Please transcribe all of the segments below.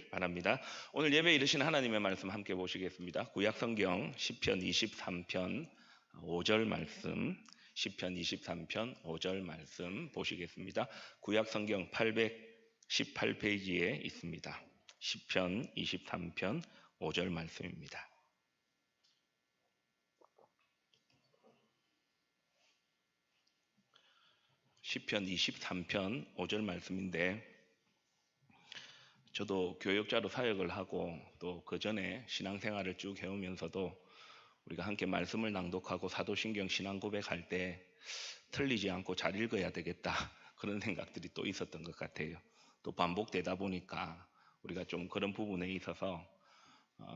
바랍니다. 오늘 예배에 이르신 하나님의 말씀 함께 보시겠습니다. 구약성경 시편 23편 5절 말씀, 시편 23편 5절 말씀 보시겠습니다. 구약성경 818페이지에 있습니다. 시편 23편 5절 말씀입니다. 시편 23편 5절 말씀인데, 저도 교역자로 사역을 하고 또 그 전에 신앙생활을 쭉 해오면서도 우리가 함께 말씀을 낭독하고 사도신경 신앙 고백할 때 틀리지 않고 잘 읽어야 되겠다 그런 생각들이 또 있었던 것 같아요. 또 반복되다 보니까 우리가 좀 그런 부분에 있어서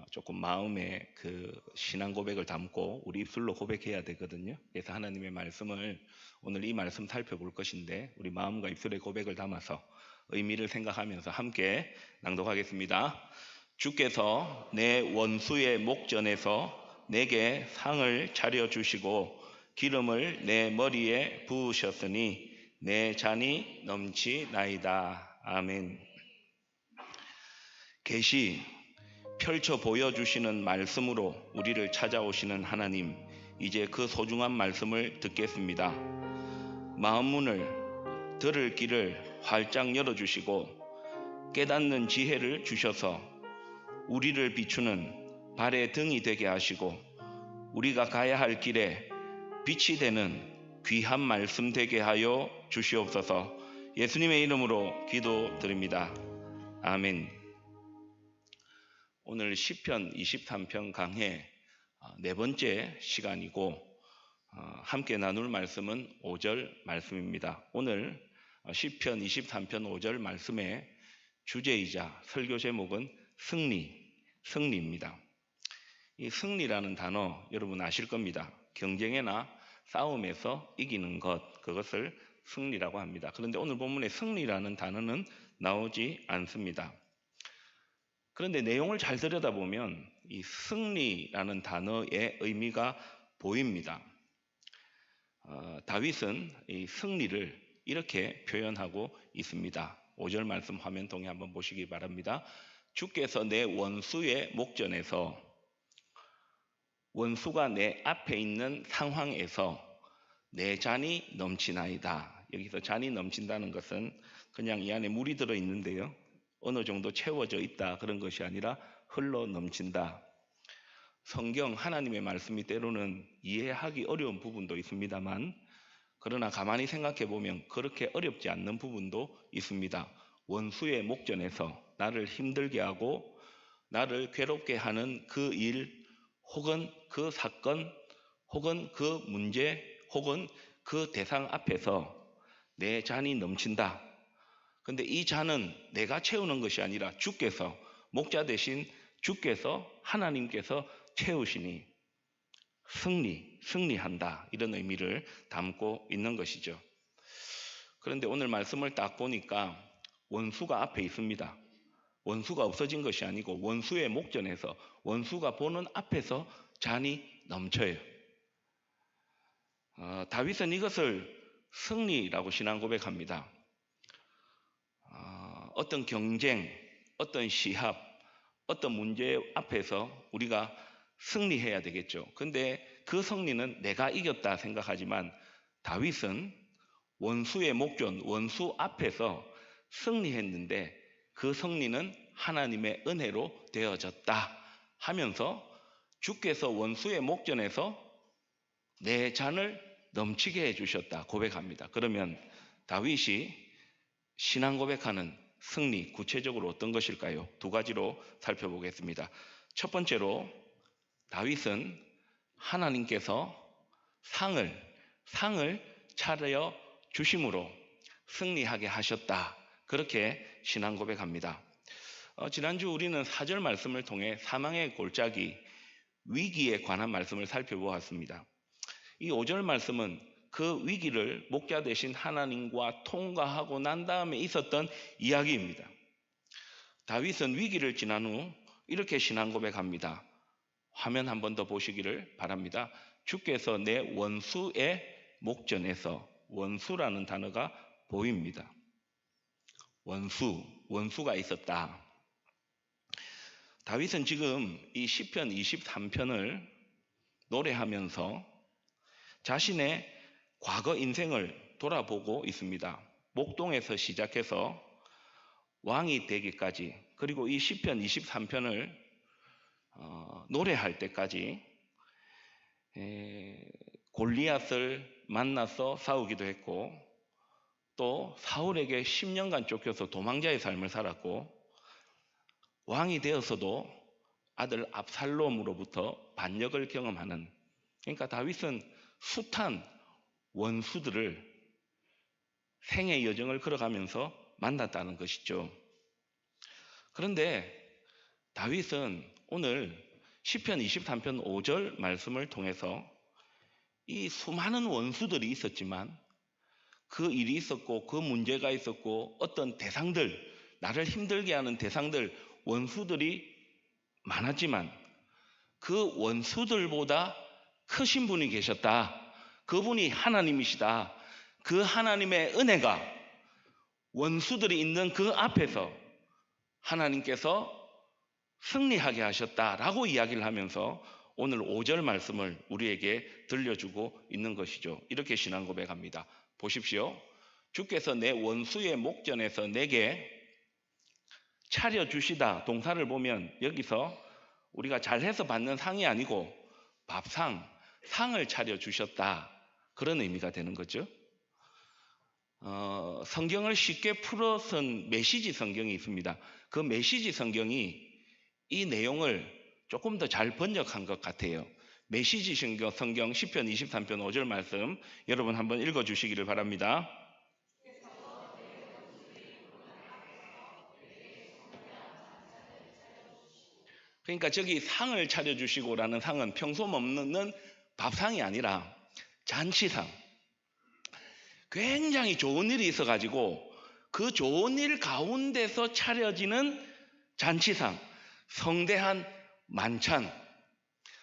조금 마음에 그 신앙 고백을 담고 우리 입술로 고백해야 되거든요. 그래서 하나님의 말씀을 오늘 이 말씀 살펴볼 것인데, 우리 마음과 입술의 고백을 담아서 의미를 생각하면서 함께 낭독하겠습니다. 주께서 내 원수의 목전에서 내게 상을 차려주시고 기름을 내 머리에 부으셨으니 내 잔이 넘치나이다. 아멘. 계시 펼쳐 보여주시는 말씀으로 우리를 찾아오시는 하나님, 이제 그 소중한 말씀을 듣겠습니다. 마음문을 들을 길을 활짝 열어주시고 깨닫는 지혜를 주셔서 우리를 비추는 발의 등이 되게 하시고 우리가 가야 할 길에 빛이 되는 귀한 말씀 되게 하여 주시옵소서. 예수님의 이름으로 기도드립니다. 아멘. 오늘 시편 23편 강해 네 번째 시간이고, 함께 나눌 말씀은 5절 말씀입니다. 오늘 시편 23편 5절 말씀의 주제이자 설교 제목은 승리입니다. 이 승리라는 단어 여러분 아실 겁니다. 경쟁이나 싸움에서 이기는 것, 그것을 승리라고 합니다. 그런데 오늘 본문에 승리라는 단어는 나오지 않습니다. 그런데 내용을 잘 들여다보면 이 승리라는 단어의 의미가 보입니다. 다윗은 이 승리를 이렇게 표현하고 있습니다. 5절 말씀 화면 통해 한번 보시기 바랍니다. 주께서 내 원수의 목전에서, 원수가 내 앞에 있는 상황에서 내 잔이 넘치나이다. 여기서 잔이 넘친다는 것은 그냥 이 안에 물이 들어있는데요, 어느 정도 채워져 있다 그런 것이 아니라 흘러 넘친다. 성경 하나님의 말씀이 때로는 이해하기 어려운 부분도 있습니다만, 그러나 가만히 생각해 보면 그렇게 어렵지 않는 부분도 있습니다. 원수의 목전에서 나를 힘들게 하고 나를 괴롭게 하는 그 일, 혹은 그 사건, 혹은 그 문제, 혹은 그 대상 앞에서 내 잔이 넘친다. 근데 이 잔은 내가 채우는 것이 아니라 주께서, 목자 대신 주께서, 하나님께서 채우시니 승리한다, 이런 의미를 담고 있는 것이죠. 그런데 오늘 말씀을 딱 보니까 원수가 앞에 있습니다. 원수가 없어진 것이 아니고 원수의 목전에서, 원수가 보는 앞에서 잔이 넘쳐요. 다윗은 이것을 승리라고 신앙 고백합니다. 어떤 경쟁, 어떤 시합, 어떤 문제 앞에서 우리가 승리해야 되겠죠. 근데 그 승리는 내가 이겼다 생각하지만, 다윗은 원수의 목전, 원수 앞에서 승리했는데 그 승리는 하나님의 은혜로 되어졌다 하면서 주께서 원수의 목전에서 내 잔을 넘치게 해주셨다 고백합니다. 그러면 다윗이 신앙 고백하는 승리, 구체적으로 어떤 것일까요? 두 가지로 살펴보겠습니다. 첫 번째로, 다윗은 하나님께서 상을 차려 주심으로 승리하게 하셨다, 그렇게 신앙 고백합니다. 지난주 우리는 4절 말씀을 통해 사망의 골짜기, 위기에 관한 말씀을 살펴보았습니다. 이 5절 말씀은 그 위기를 목자 되신 하나님과 통과하고 난 다음에 있었던 이야기입니다. 다윗은 위기를 지난 후 이렇게 신앙 고백합니다. 화면 한 번 더 보시기를 바랍니다. 주께서 내 원수의 목전에서, 원수라는 단어가 보입니다. 원수가 있었다. 다윗은 지금 이 시편 23편을 노래하면서 자신의 과거 인생을 돌아보고 있습니다. 목동에서 시작해서 왕이 되기까지, 그리고 이 시편 23편을 노래할 때까지 골리앗을 만나서 싸우기도 했고, 또 사울에게 10년간 쫓겨서 도망자의 삶을 살았고, 왕이 되어서도 아들 압살롬으로부터 반역을 경험하는, 그러니까 다윗은 숱한 원수들을 생의 여정을 걸어가면서 만났다는 것이죠. 그런데 다윗은 오늘 시편 23편 5절 말씀을 통해서 이 수많은 원수들이 있었지만, 그 일이 있었고 그 문제가 있었고 어떤 대상들, 나를 힘들게 하는 대상들, 원수들이 많았지만 그 원수들보다 크신 분이 계셨다. 그분이 하나님이시다. 그 하나님의 은혜가 원수들이 있는 그 앞에서 하나님께서 승리하게 하셨다라고 이야기를 하면서 오늘 5절 말씀을 우리에게 들려주고 있는 것이죠. 이렇게 신앙 고백합니다. 보십시오. 주께서 내 원수의 목전에서 내게 차려주시다. 동사를 보면 여기서 우리가 잘해서 받는 상이 아니고 밥상, 상을 차려주셨다. 그런 의미가 되는 거죠. 성경을 쉽게 풀어선 메시지 성경이 있습니다. 그 메시지 성경이 이 내용을 조금 더 잘 번역한 것 같아요. 메시지 성경 시편 23편 5절 말씀 여러분 한번 읽어주시기를 바랍니다. 그러니까 저기 상을 차려주시고라는 상은 평소 먹는 밥상이 아니라 잔치상, 굉장히 좋은 일이 있어가지고 그 좋은 일 가운데서 차려지는 잔치상, 성대한 만찬.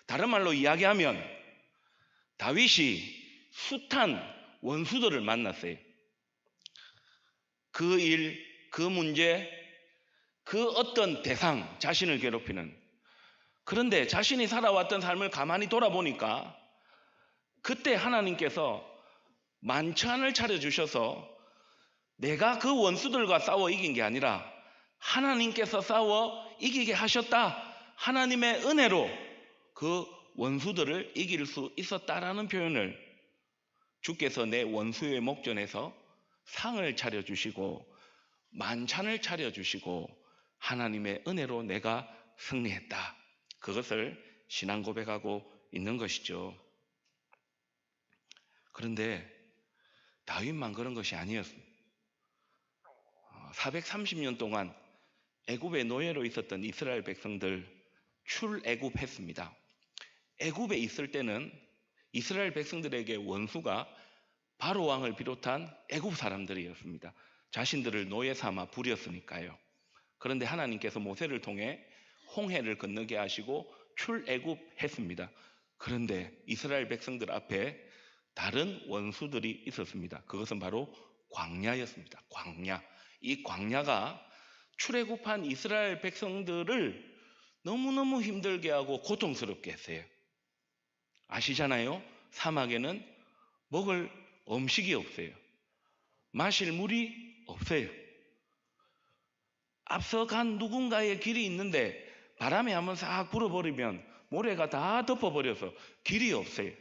다른 말로 이야기하면 다윗이 숱한 원수들을 만났어요. 그 일, 그 문제, 그 어떤 대상, 자신을 괴롭히는. 그런데 자신이 살아왔던 삶을 가만히 돌아보니까 그때 하나님께서 만찬을 차려주셔서 내가 그 원수들과 싸워 이긴 게 아니라 하나님께서 싸워 이기게 하셨다. 하나님의 은혜로 그 원수들을 이길 수 있었다라는 표현을, 주께서 내 원수의 목전에서 상을 차려주시고 만찬을 차려주시고 하나님의 은혜로 내가 승리했다. 그것을 신앙 고백하고 있는 것이죠. 그런데 다윗만 그런 것이 아니었습니다. 430년 동안 애굽의 노예로 있었던 이스라엘 백성들 출애굽했습니다. 애굽에 있을 때는 이스라엘 백성들에게 원수가 바로 왕을 비롯한 애굽 사람들이었습니다. 자신들을 노예 삼아 부렸으니까요. 그런데 하나님께서 모세를 통해 홍해를 건너게 하시고 출애굽했습니다. 그런데 이스라엘 백성들 앞에 다른 원수들이 있었습니다. 그것은 바로 광야였습니다. 광야. 이 광야가 출애굽한 이스라엘 백성들을 너무너무 힘들게 하고 고통스럽게 했어요. 아시잖아요? 사막에는 먹을 음식이 없어요. 마실 물이 없어요. 앞서간 누군가의 길이 있는데 바람이 한번 싹 불어버리면 모래가 다 덮어버려서 길이 없어요.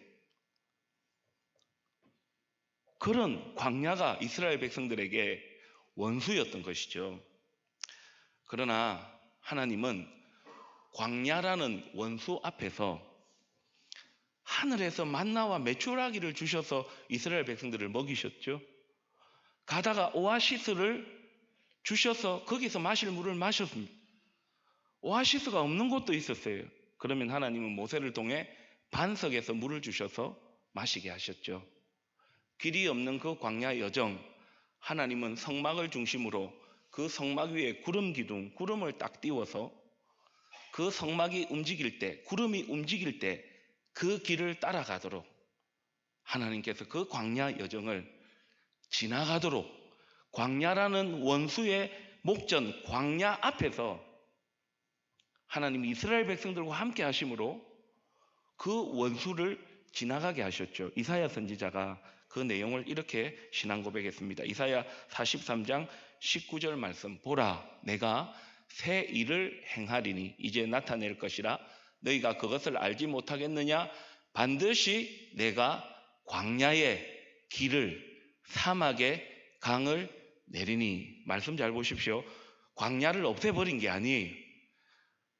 그런 광야가 이스라엘 백성들에게 원수였던 것이죠. 그러나 하나님은 광야라는 원수 앞에서 하늘에서 만나와 메추라기를 주셔서 이스라엘 백성들을 먹이셨죠. 가다가 오아시스를 주셔서 거기서 마실 물을 마셨습니다. 오아시스가 없는 곳도 있었어요. 그러면 하나님은 모세를 통해 반석에서 물을 주셔서 마시게 하셨죠. 길이 없는 그 광야 여정, 하나님은 성막을 중심으로 그 성막 위에 구름 기둥, 구름을 딱 띄워서 그 성막이 움직일 때, 구름이 움직일 때 그 길을 따라가도록 하나님께서 그 광야 여정을 지나가도록, 광야라는 원수의 목전 광야 앞에서 하나님이 이스라엘 백성들과 함께 하심으로 그 원수를 지나가게 하셨죠. 이사야 선지자가 그 내용을 이렇게 신앙 고백했습니다. 이사야 43장 19절 말씀. 보라, 내가 새 일을 행하리니 이제 나타낼 것이라. 너희가 그것을 알지 못하겠느냐? 반드시 내가 광야에 길을, 사막에 강을 내리니. 말씀 잘 보십시오. 광야를 없애버린 게 아니에요.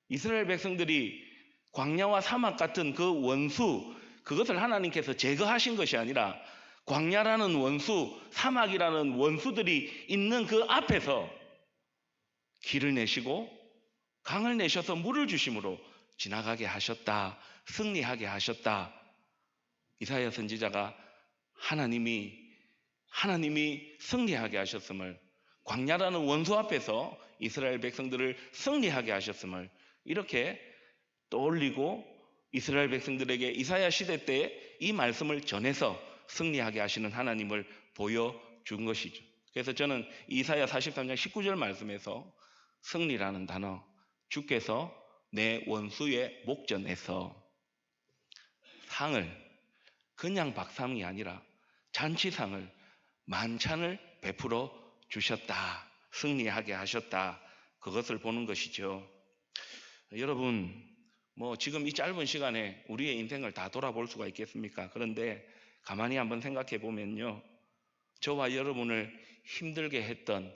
이스라엘 백성들이 광야와 사막 같은 그 원수, 그것을 하나님께서 제거하신 것이 아니라 광야라는 원수, 사막이라는 원수들이 있는 그 앞에서 길을 내시고 강을 내셔서 물을 주심으로 지나가게 하셨다. 승리하게 하셨다. 이사야 선지자가 하나님이 승리하게 하셨음을, 광야라는 원수 앞에서 이스라엘 백성들을 승리하게 하셨음을 이렇게 떠올리고 이스라엘 백성들에게 이사야 시대 때 이 말씀을 전해서 승리하게 하시는 하나님을 보여준 것이죠. 그래서 저는 이사야 43장 19절 말씀에서 승리라는 단어, 주께서 내 원수의 목전에서 상을, 그냥 박상이 아니라 잔치상을, 만찬을 베풀어 주셨다. 승리하게 하셨다. 그것을 보는 것이죠. 여러분, 지금 이 짧은 시간에 우리의 인생을 다 돌아볼 수가 있겠습니까? 그런데 가만히 한번 생각해 보면요, 저와 여러분을 힘들게 했던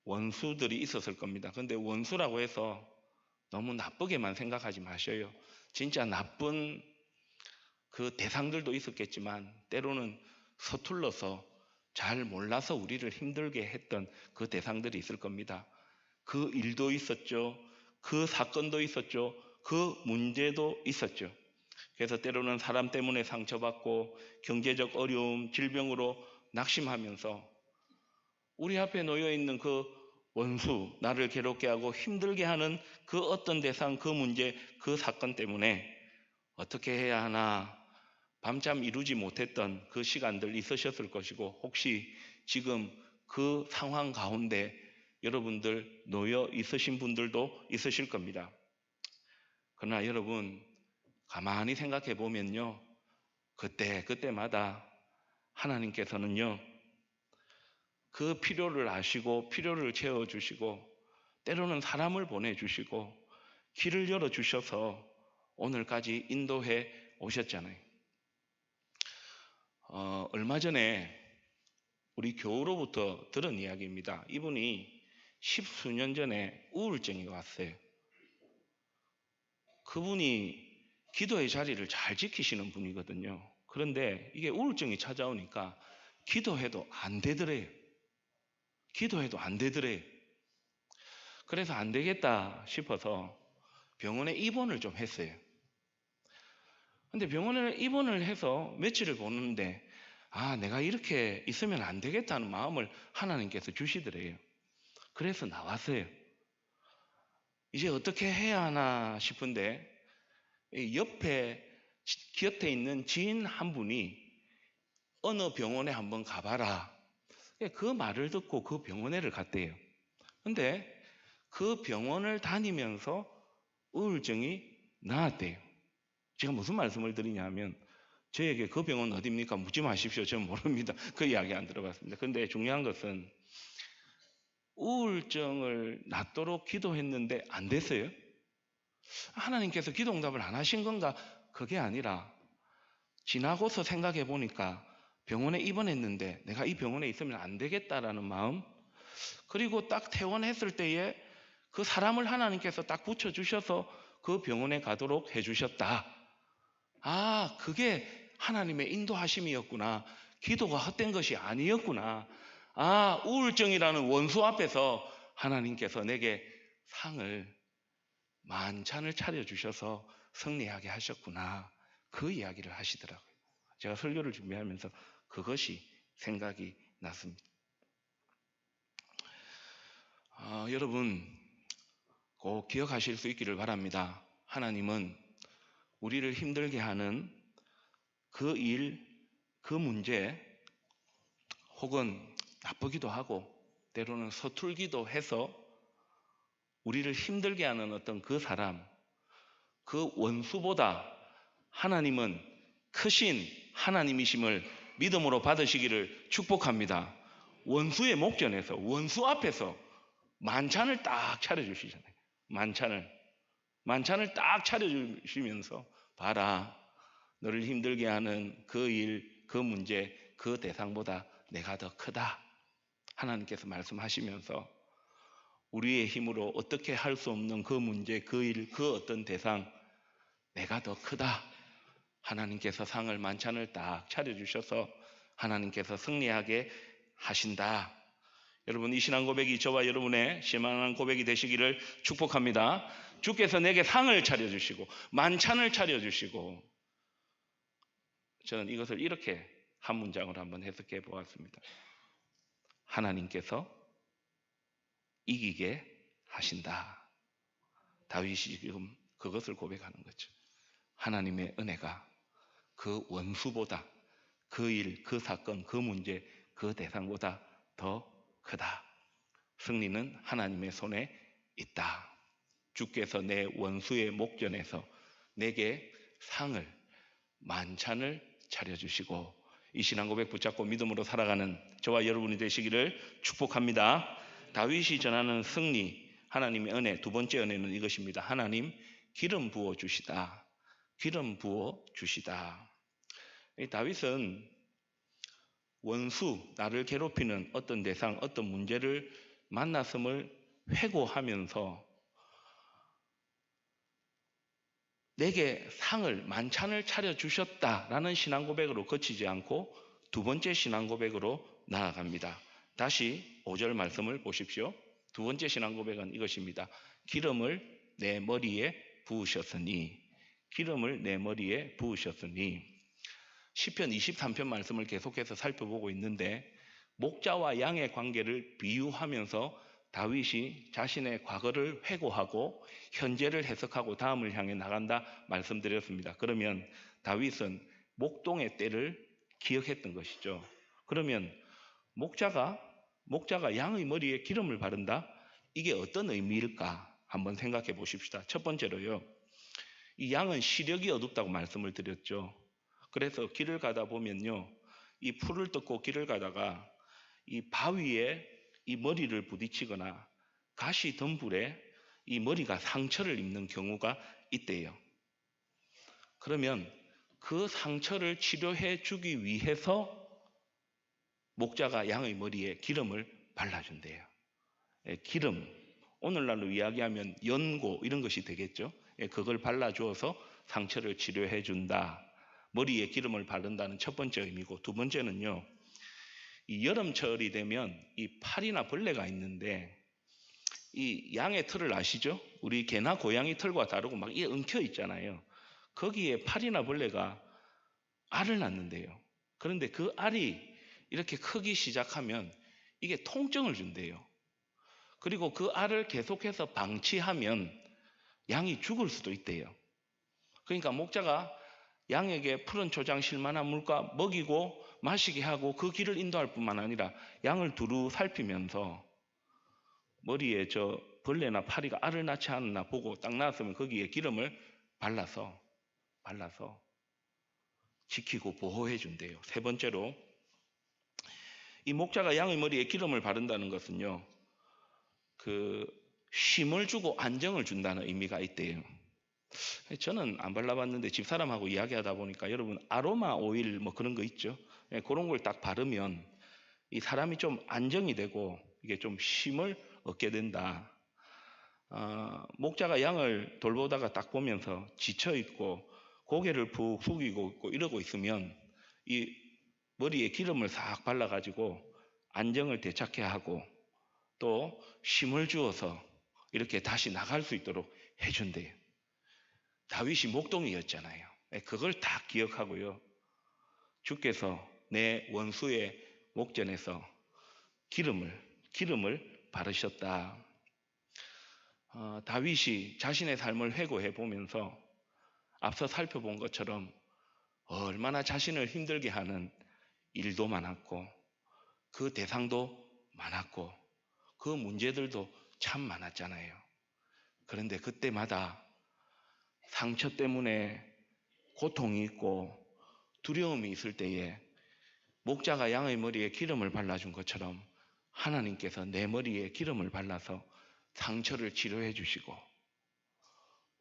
원수들이 있었을 겁니다. 그런데 원수라고 해서 너무 나쁘게만 생각하지 마셔요. 진짜 나쁜 그 대상들도 있었겠지만 때로는 서툴러서 잘 몰라서 우리를 힘들게 했던 그 대상들이 있을 겁니다. 그 일도 있었죠. 그 사건도 있었죠. 그 문제도 있었죠. 그래서 때로는 사람 때문에 상처받고 경제적 어려움, 질병으로 낙심하면서 우리 앞에 놓여 있는 그 원수, 나를 괴롭게 하고 힘들게 하는 그 어떤 대상, 그 문제, 그 사건 때문에 어떻게 해야 하나 밤잠 이루지 못했던 그 시간들 있으셨을 것이고, 혹시 지금 그 상황 가운데 여러분들 놓여 있으신 분들도 있으실 겁니다. 그러나 여러분, 가만히 생각해 보면요, 그때마다 하나님께서는요, 그 필요를 아시고 필요를 채워주시고 때로는 사람을 보내주시고 길을 열어주셔서 오늘까지 인도해 오셨잖아요. 얼마 전에 우리 교우로부터 들은 이야기입니다. 이분이 10수년 전에 우울증이 왔어요. 그분이 기도의 자리를 잘 지키시는 분이거든요. 그런데 이게 우울증이 찾아오니까 기도해도 안 되더래요. 그래서 안 되겠다 싶어서 병원에 입원을 좀 했어요. 근데 병원에 입원을 해서 며칠을 보는데 내가 이렇게 있으면 안 되겠다는 마음을 하나님께서 주시더래요. 그래서 나왔어요. 이제 어떻게 해야 하나 싶은데 곁에 있는 지인 한 분이 어느 병원에 한번 가봐라. 그 말을 듣고 그 병원에를 갔대요. 근데 그 병원을 다니면서 우울증이 나았대요. 제가 무슨 말씀을 드리냐면, 저에게 그 병원 어디입니까? 묻지 마십시오. 저는 모릅니다. 그 이야기 안 들어봤습니다. 그런데 중요한 것은 우울증을 낫도록 기도했는데 안 됐어요. 하나님께서 기도 응답을 안 하신 건가? 그게 아니라 지나고서 생각해 보니까 병원에 입원했는데 내가 이 병원에 있으면 안 되겠다라는 마음, 그리고 딱 퇴원했을 때에 그 사람을 하나님께서 딱 붙여주셔서 그 병원에 가도록 해주셨다. 그게 하나님의 인도하심이었구나. 기도가 헛된 것이 아니었구나. 우울증이라는 원수 앞에서 하나님께서 내게 상을, 만찬을 차려주셔서 승리하게 하셨구나. 그 이야기를 하시더라고요. 제가 설교를 준비하면서 그것이 생각이 났습니다. 여러분 꼭 기억하실 수 있기를 바랍니다. 하나님은 우리를 힘들게 하는 그 일, 그 문제, 혹은 나쁘기도 하고 때로는 서툴기도 해서 우리를 힘들게 하는 어떤 그 사람, 그 원수보다 하나님은 크신 하나님이심을 믿음으로 받으시기를 축복합니다. 원수의 목전에서, 원수 앞에서 만찬을 딱 차려주시잖아요. 만찬을 딱 차려주시면서 봐라, 너를 힘들게 하는 그 일, 그 문제, 그 대상보다 내가 더 크다. 하나님께서 말씀하시면서 우리의 힘으로 어떻게 할 수 없는 그 문제, 그 일, 그 어떤 대상, 내가 더 크다. 하나님께서 상을 만찬을 딱 차려주셔서 하나님께서 승리하게 하신다. 여러분, 이 신앙 고백이 저와 여러분의 신앙 고백이 되시기를 축복합니다. 주께서 내게 상을 차려주시고 만찬을 차려주시고, 저는 이것을 이렇게 한 문장으로 한번 해석해 보았습니다. 하나님께서 이기게 하신다. 다윗이 지금 그것을 고백하는 거죠. 하나님의 은혜가 그 원수보다, 그 일, 그 사건, 그 문제, 그 대상보다 더 크다. 승리는 하나님의 손에 있다. 주께서 내 원수의 목전에서 내게 상을, 만찬을 차려주시고, 이 신앙 고백 붙잡고 믿음으로 살아가는 저와 여러분이 되시기를 축복합니다. 다윗이 전하는 승리, 하나님의 은혜, 두 번째 은혜는 이것입니다. 하나님 기름 부어 주시다. 기름 부어 주시다. 다윗은 원수, 나를 괴롭히는 어떤 대상, 어떤 문제를 만났음을 회고하면서 내게 상을, 만찬을 차려주셨다라는 신앙 고백으로 그치지 않고 두 번째 신앙 고백으로 나아갑니다. 다시 5절 말씀을 보십시오. 두 번째 신앙 고백은 이것입니다. 기름을 내 머리에 부으셨으니, 기름을 내 머리에 부으셨으니. 시편 23편 말씀을 계속해서 살펴보고 있는데, 목자와 양의 관계를 비유하면서 다윗이 자신의 과거를 회고하고 현재를 해석하고 다음을 향해 나간다 말씀드렸습니다. 그러면 다윗은 목동의 때를 기억했던 것이죠. 그러면 목자가 양의 머리에 기름을 바른다? 이게 어떤 의미일까? 한번 생각해 보십시다. 첫 번째로요, 이 양은 시력이 어둡다고 말씀을 드렸죠. 그래서 길을 가다 보면요, 이 풀을 뜯고 길을 가다가 이 바위에 이 머리를 부딪히거나 가시 덤불에 이 머리가 상처를 입는 경우가 있대요. 그러면 그 상처를 치료해 주기 위해서 목자가 양의 머리에 기름을 발라준대요. 기름, 오늘날로 이야기하면 연고 이런 것이 되겠죠. 그걸 발라주어서 상처를 치료해 준다. 머리에 기름을 바른다는 첫 번째 의미고, 두 번째는요, 이 여름철이 되면 이 파리나 벌레가 있는데, 이 양의 털을 아시죠? 우리 개나 고양이 털과 다르고 막 이게 엉켜 있잖아요. 거기에 파리나 벌레가 알을 낳는데요. 그런데 그 알이 이렇게 크기 시작하면 이게 통증을 준대요. 그리고 그 알을 계속해서 방치하면 양이 죽을 수도 있대요. 그러니까 목자가 양에게 푸른 초장 실만한 물과 먹이고 마시게 하고 그 길을 인도할 뿐만 아니라 양을 두루 살피면서 머리에 저 벌레나 파리가 알을 낳지 않나 보고 딱 낳았으면 거기에 기름을 발라서 지키고 보호해 준대요. 세 번째로, 이 목자가 양의 머리에 기름을 바른다는 것은요, 그 쉼을 주고 안정을 준다는 의미가 있대요. 저는 안 발라봤는데 집사람하고 이야기하다 보니까, 여러분 아로마 오일 뭐 그런 거 있죠. 그런 걸 딱 바르면 이 사람이 좀 안정이 되고 이게 좀 쉼을 얻게 된다. 목자가 양을 돌보다가 딱 보면서 지쳐 있고 고개를 푹 숙이고 있고 이러고 있으면 이 머리에 기름을 싹 발라가지고 안정을 되찾게 하고 또 쉼을 주어서 이렇게 다시 나갈 수 있도록 해준대요. 다윗이 목동이었잖아요. 그걸 다 기억하고요, 주께서 내 원수의 목전에서 기름을 바르셨다. 다윗이 자신의 삶을 회고해 보면서 앞서 살펴본 것처럼 얼마나 자신을 힘들게 하는 일도 많았고 그 대상도 많았고 그 문제들도 참 많았잖아요. 그런데 그때마다 상처 때문에 고통이 있고 두려움이 있을 때에 목자가 양의 머리에 기름을 발라준 것처럼 하나님께서 내 머리에 기름을 발라서 상처를 치료해 주시고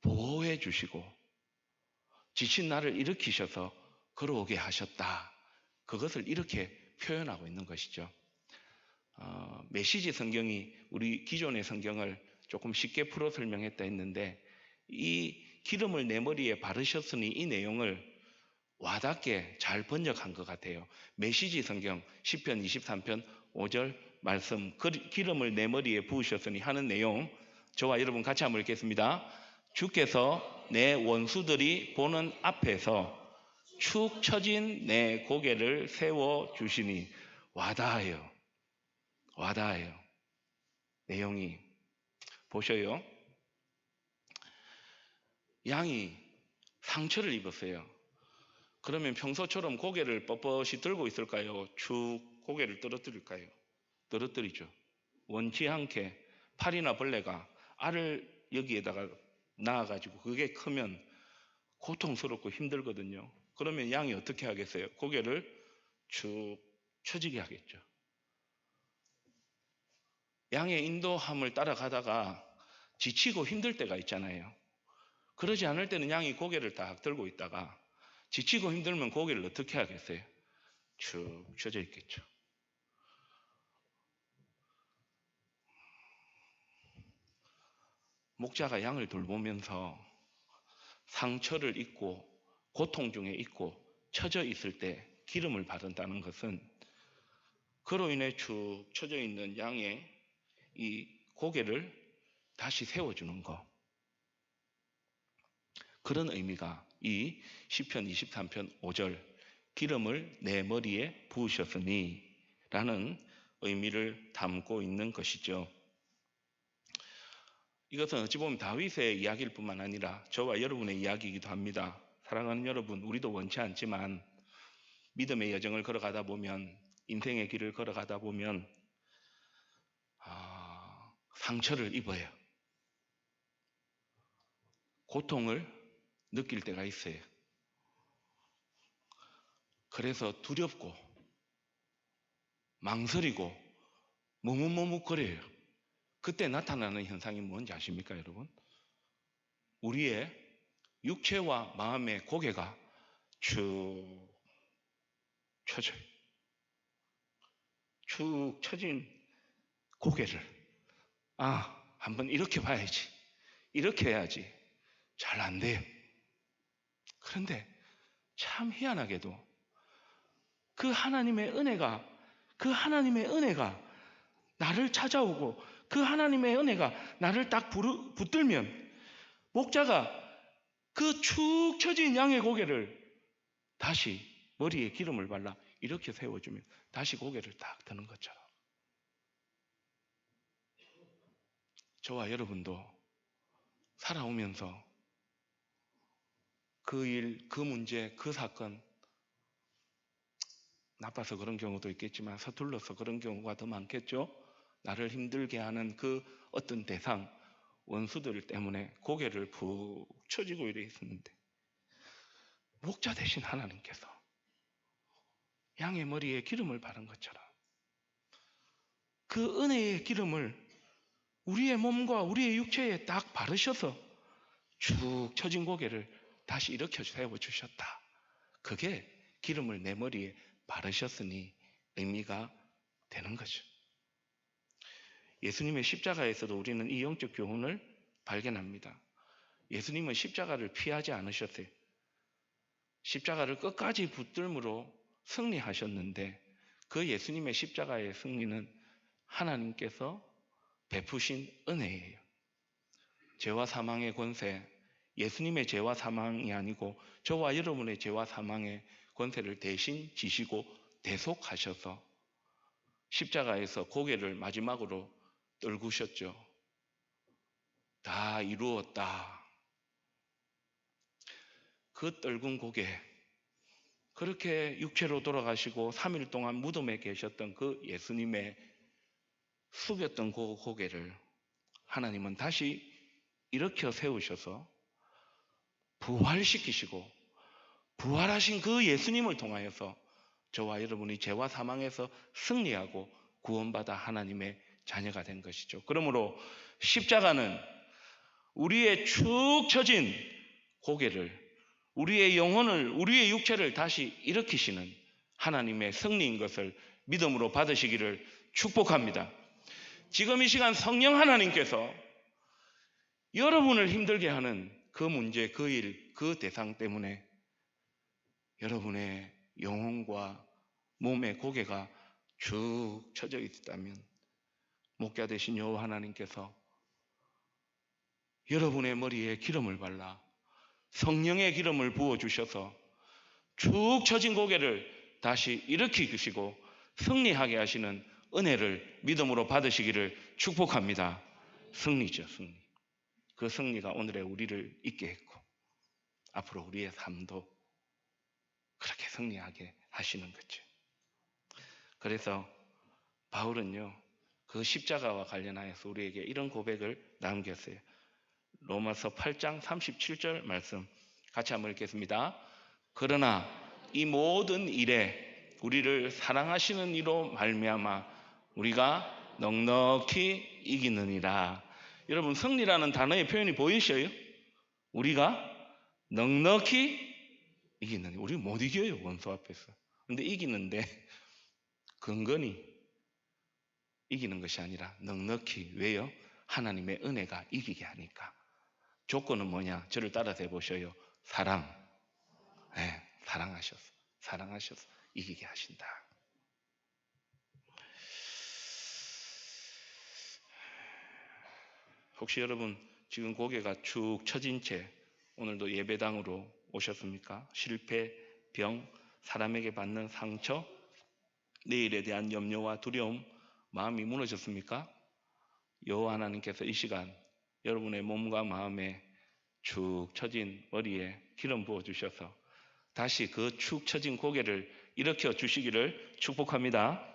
보호해 주시고 지친 나를 일으키셔서 걸어오게 하셨다. 그것을 이렇게 표현하고 있는 것이죠. 메시지 성경이 우리 기존의 성경을 조금 쉽게 풀어 설명했다 했는데 이 기름을 내 머리에 바르셨으니 이 내용을 와닿게 잘 번역한 것 같아요. 메시지 성경 시편 23편 5절 말씀 기름을 내 머리에 부으셨으니 하는 내용 저와 여러분 같이 한번 읽겠습니다. 주께서 내 원수들이 보는 앞에서 축 처진 내 고개를 세워주시니 와닿아요. 와닿아요. 내용이 보셔요. 양이 상처를 입었어요. 그러면 평소처럼 고개를 뻣뻣이 들고 있을까요? 축 고개를 떨어뜨릴까요? 떨어뜨리죠. 원치 않게 파리나 벌레가 알을 여기에다가 낳아가지고 그게 크면 고통스럽고 힘들거든요. 그러면 양이 어떻게 하겠어요? 고개를 축 처지게 하겠죠. 양의 인도함을 따라가다가 지치고 힘들 때가 있잖아요. 그러지 않을 때는 양이 고개를 딱 들고 있다가 지치고 힘들면 고개를 어떻게 하겠어요? 축 처져 있겠죠. 목자가 양을 돌보면서 상처를 입고 고통 중에 있고 처져 있을 때 기름을 바른다는 것은 그로 인해 축 처져 있는 양의 이 고개를 다시 세워주는 것, 그런 의미가 이 시편 23편 5절 기름을 내 머리에 부으셨으니 라는 의미를 담고 있는 것이죠. 이것은 어찌 보면 다윗의 이야기일 뿐만 아니라 저와 여러분의 이야기이기도 합니다. 사랑하는 여러분, 우리도 원치 않지만 믿음의 여정을 걸어가다 보면, 인생의 길을 걸어가다 보면 상처를 입어요. 고통을 느낄 때가 있어요. 그래서 두렵고 망설이고 머뭇머뭇거려요. 그때 나타나는 현상이 뭔지 아십니까, 여러분? 우리의 육체와 마음의 고개가 축 처져요. 축 처진 고개를 한번 이렇게 봐야지, 이렇게 해야지. 잘 안 돼요. 그런데 참 희한하게도 그 하나님의 은혜가 나를 찾아오고 그 하나님의 은혜가 나를 딱 붙들면 목자가 그 축 처진 양의 고개를 다시 머리에 기름을 발라 이렇게 세워주면 다시 고개를 딱 드는 것처럼 저와 여러분도 살아오면서 그 일, 그 문제, 그 사건 나빠서 그런 경우도 있겠지만 서툴러서 그런 경우가 더 많겠죠. 나를 힘들게 하는 그 어떤 대상, 원수들 때문에 고개를 푹 처지고 이래 있었는데 목자 대신 하나님께서 양의 머리에 기름을 바른 것처럼 그 은혜의 기름을 우리의 몸과 우리의 육체에 딱 바르셔서 축 처진 고개를 다시 일으켜 세워주셨다. 그게 기름을 내 머리에 바르셨으니 의미가 되는 거죠. 예수님의 십자가에서도 우리는 이 영적 교훈을 발견합니다. 예수님은 십자가를 피하지 않으셨어요. 십자가를 끝까지 붙들므로 승리하셨는데 그 예수님의 십자가의 승리는 하나님께서 베푸신 은혜예요. 죄와 사망의 권세, 예수님의 죄와 사망이 아니고 저와 여러분의 죄와 사망의 권세를 대신 지시고 대속하셔서 십자가에서 고개를 마지막으로 떨구셨죠. 다 이루었다. 그 떨군 고개, 그렇게 육체로 돌아가시고 3일 동안 무덤에 계셨던 그 예수님의 숙였던 그 고개를 하나님은 다시 일으켜 세우셔서 부활시키시고 부활하신 그 예수님을 통하여서 저와 여러분이 죄와 사망에서 승리하고 구원받아 하나님의 자녀가 된 것이죠. 그러므로 십자가는 우리의 축 처진 고개를, 우리의 영혼을, 우리의 육체를 다시 일으키시는 하나님의 승리인 것을 믿음으로 받으시기를 축복합니다. 지금 이 시간 성령 하나님께서 여러분을 힘들게 하는 그 문제, 그 일, 그 대상 때문에 여러분의 영혼과 몸의 고개가 쭉 처져 있다면 목자 되신 여호와 하나님께서 여러분의 머리에 기름을 발라 성령의 기름을 부어주셔서 축 처진 고개를 다시 일으키시고 승리하게 하시는 은혜를 믿음으로 받으시기를 축복합니다. 승리죠, 승리. 그 승리가 오늘의 우리를 있게 했고 앞으로 우리의 삶도 그렇게 승리하게 하시는 거죠. 그래서 바울은요, 그 십자가와 관련하여서 우리에게 이런 고백을 남겼어요. 로마서 8장 37절 말씀 같이 한번 읽겠습니다. 그러나 이 모든 일에 우리를 사랑하시는 이로 말미암아 우리가 넉넉히 이기느니라. 여러분, 승리라는 단어의 표현이 보이셔요? 우리가 넉넉히 이기느니. 우리 못 이겨요, 원수 앞에서. 근데 이기는데 근거니 이기는 것이 아니라 넉넉히. 왜요? 하나님의 은혜가 이기게 하니까. 조건은 뭐냐? 저를 따라서 해보셔요. 사랑. 네, 사랑하셔서 이기게 하신다. 혹시 여러분 지금 고개가 축 처진 채 오늘도 예배당으로 오셨습니까? 실패, 병, 사람에게 받는 상처, 내일에 대한 염려와 두려움, 마음이 무너졌습니까? 여호와 하나님께서 이 시간 여러분의 몸과 마음에 축 처진 머리에 기름 부어주셔서 다시 그 축 처진 고개를 일으켜 주시기를 축복합니다.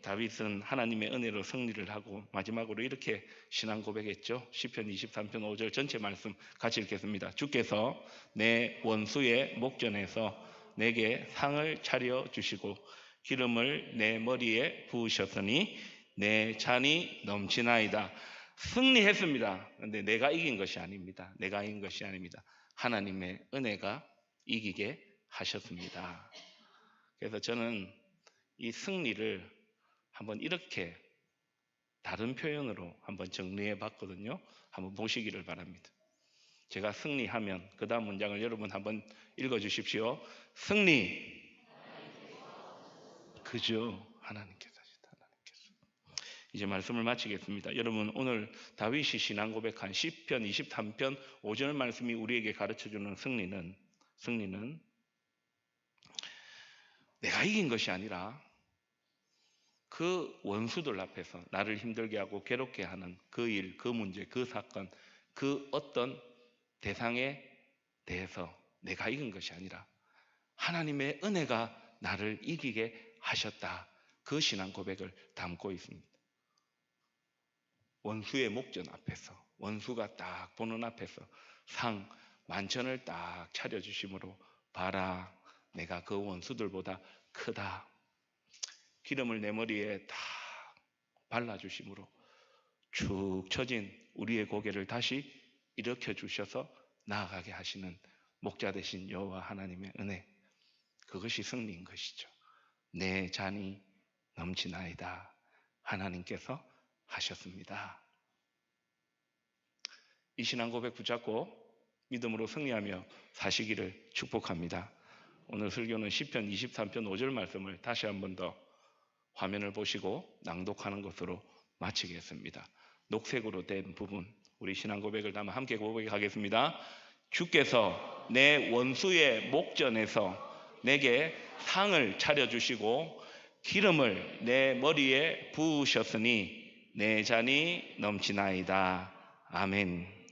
다윗은 하나님의 은혜로 승리를 하고 마지막으로 이렇게 신앙 고백했죠. 시편 23편 5절 전체 말씀 같이 읽겠습니다. 주께서 내 원수의 목전에서 내게 상을 차려 주시고 기름을 내 머리에 부으셨으니 내 잔이 넘치나이다. 승리했습니다. 그런데 내가 이긴 것이 아닙니다. 내가 이긴 것이 아닙니다. 하나님의 은혜가 이기게 하셨습니다. 그래서 저는 이 승리를 한번 이렇게 다른 표현으로 한번 정리해 봤거든요. 한번 보시기를 바랍니다. 제가 승리하면 그 다음 문장을 여러분 한번 읽어 주십시오. 승리. 그죠? 하나님께서. 이제 말씀을 마치겠습니다. 여러분, 오늘 다윗이 신앙 고백한 시편 23편 5절 말씀이 우리에게 가르쳐주는 승리는 내가 이긴 것이 아니라 그 원수들 앞에서 나를 힘들게 하고 괴롭게 하는 그 일, 그 문제, 그 사건, 그 어떤 대상에 대해서 내가 이긴 것이 아니라 하나님의 은혜가 나를 이기게 하셨다. 그 신앙 고백을 담고 있습니다. 원수의 목전 앞에서, 원수가 딱 보는 앞에서 상 만천을 딱 차려주심으로 봐라, 내가 그 원수들보다 크다. 기름을 내 머리에 딱 발라주심으로 축 처진 우리의 고개를 다시 일으켜 주셔서 나아가게 하시는 목자 되신 여호와 하나님의 은혜, 그것이 승리인 것이죠. 내 잔이 넘치나이다. 하나님께서 하셨습니다. 이 신앙 고백 붙잡고 믿음으로 승리하며 사시기를 축복합니다. 오늘 설교는 시편 23편 5절 말씀을 다시 한 번 더 화면을 보시고 낭독하는 것으로 마치겠습니다. 녹색으로 된 부분, 우리 신앙 고백을 담아 함께 고백하겠습니다. 주께서 내 원수의 목전에서 내게 상을 차려주시고 기름을 내 머리에 부으셨으니 내 잔이 넘치나이다. 아멘.